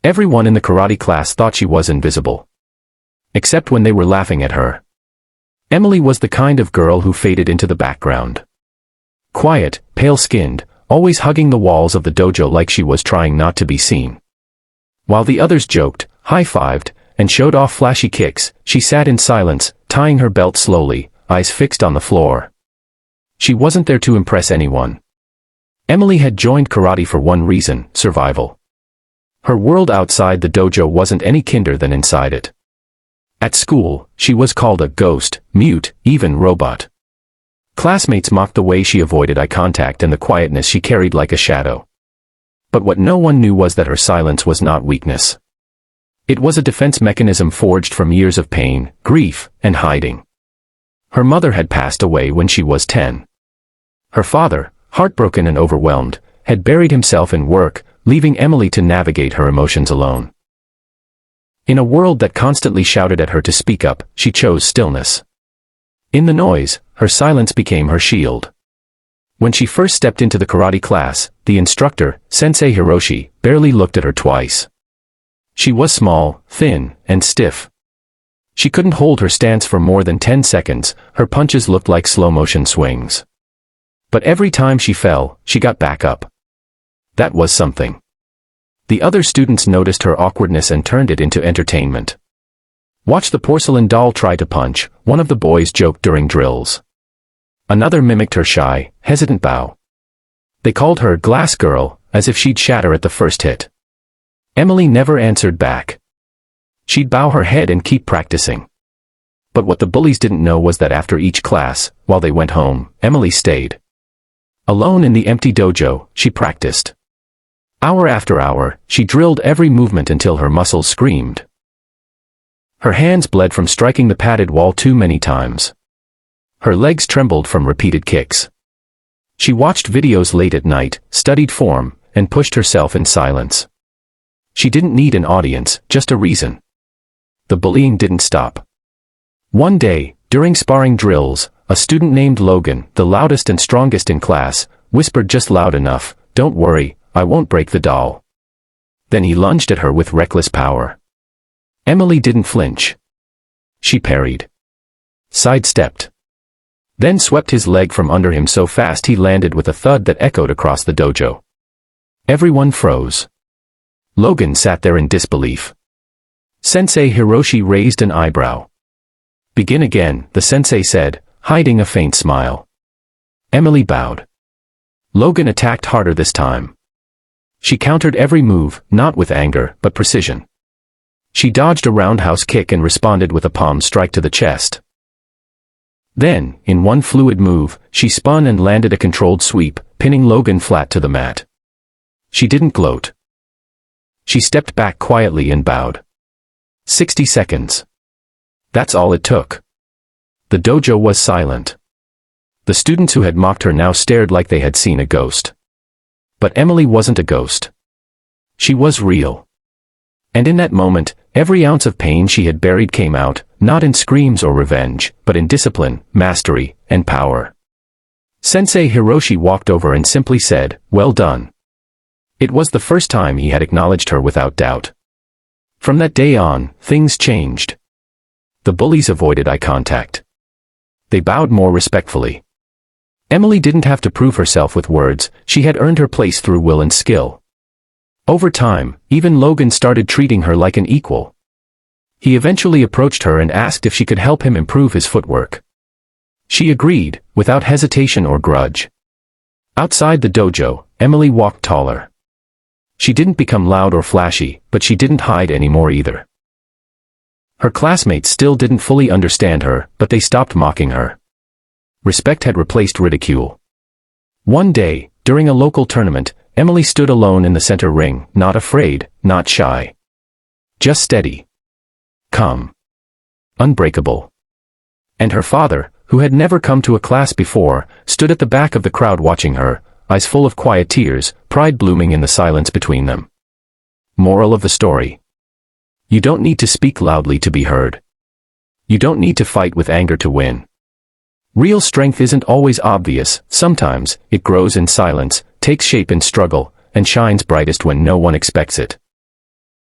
Everyone in the karate class thought she was invisible. Except when they were laughing at her. Emily was the kind of girl who faded into the background. Quiet, pale-skinned, always hugging the walls of the dojo like she was trying not to be seen. While the others joked, high-fived, and showed off flashy kicks, she sat in silence, tying her belt slowly, eyes fixed on the floor. She wasn't there to impress anyone. Emily had joined karate for one reason: survival. Her world outside the dojo wasn't any kinder than inside it. At school, she was called a ghost, mute, even robot. Classmates mocked the way she avoided eye contact and the quietness she carried like a shadow. But what no one knew was that her silence was not weakness. It was a defense mechanism forged from years of pain, grief, and hiding. Her mother had passed away when she was 10. Her father, heartbroken and overwhelmed, had buried himself in work, leaving Emily to navigate her emotions alone. In a world that constantly shouted at her to speak up, she chose stillness. In the noise, her silence became her shield. When she first stepped into the karate class, the instructor, Sensei Hiroshi, barely looked at her twice. She was small, thin, and stiff. She couldn't hold her stance for more than 10 seconds, her punches looked like slow-motion swings. But every time she fell, she got back up. That was something. The other students noticed her awkwardness and turned it into entertainment. "Watch the porcelain doll try to punch," one of the boys joked during drills. Another mimicked her shy, hesitant bow. They called her Glass Girl, as if she'd shatter at the first hit. Emily never answered back. She'd bow her head and keep practicing. But what the bullies didn't know was that after each class, while they went home, Emily stayed. Alone in the empty dojo, she practiced. Hour after hour, she drilled every movement until her muscles screamed. Her hands bled from striking the padded wall too many times. Her legs trembled from repeated kicks. She watched videos late at night, studied form, and pushed herself in silence. She didn't need an audience, just a reason. The bullying didn't stop. One day, during sparring drills, a student named Logan, the loudest and strongest in class, whispered just loud enough, "Don't worry, I won't break the doll." Then he lunged at her with reckless power. Emily didn't flinch. She parried. Sidestepped. Then swept his leg from under him so fast he landed with a thud that echoed across the dojo. Everyone froze. Logan sat there in disbelief. Sensei Hiroshi raised an eyebrow. "Begin again," the sensei said, hiding a faint smile. Emily bowed. Logan attacked harder this time. She countered every move, not with anger, but precision. She dodged a roundhouse kick and responded with a palm strike to the chest. Then, in one fluid move, she spun and landed a controlled sweep, pinning Logan flat to the mat. She didn't gloat. She stepped back quietly and bowed. 60 seconds. That's all it took. The dojo was silent. The students who had mocked her now stared like they had seen a ghost. But Emily wasn't a ghost. She was real. And in that moment, every ounce of pain she had buried came out, not in screams or revenge, but in discipline, mastery, and power. Sensei Hiroshi walked over and simply said, "Well done." It was the first time he had acknowledged her without doubt. From that day on, things changed. The bullies avoided eye contact. They bowed more respectfully. Emily didn't have to prove herself with words, she had earned her place through will and skill. Over time, even Logan started treating her like an equal. He eventually approached her and asked if she could help him improve his footwork. She agreed, without hesitation or grudge. Outside the dojo, Emily walked taller. She didn't become loud or flashy, but she didn't hide anymore either. Her classmates still didn't fully understand her, but they stopped mocking her. Respect had replaced ridicule. One day, during a local tournament, Emily stood alone in the center ring, not afraid, not shy. Just steady. Calm. Unbreakable. And her father, who had never come to a class before, stood at the back of the crowd watching her, eyes full of quiet tears, pride blooming in the silence between them. Moral of the story. You don't need to speak loudly to be heard. You don't need to fight with anger to win. Real strength isn't always obvious, sometimes it grows in silence, takes shape in struggle, and shines brightest when no one expects it.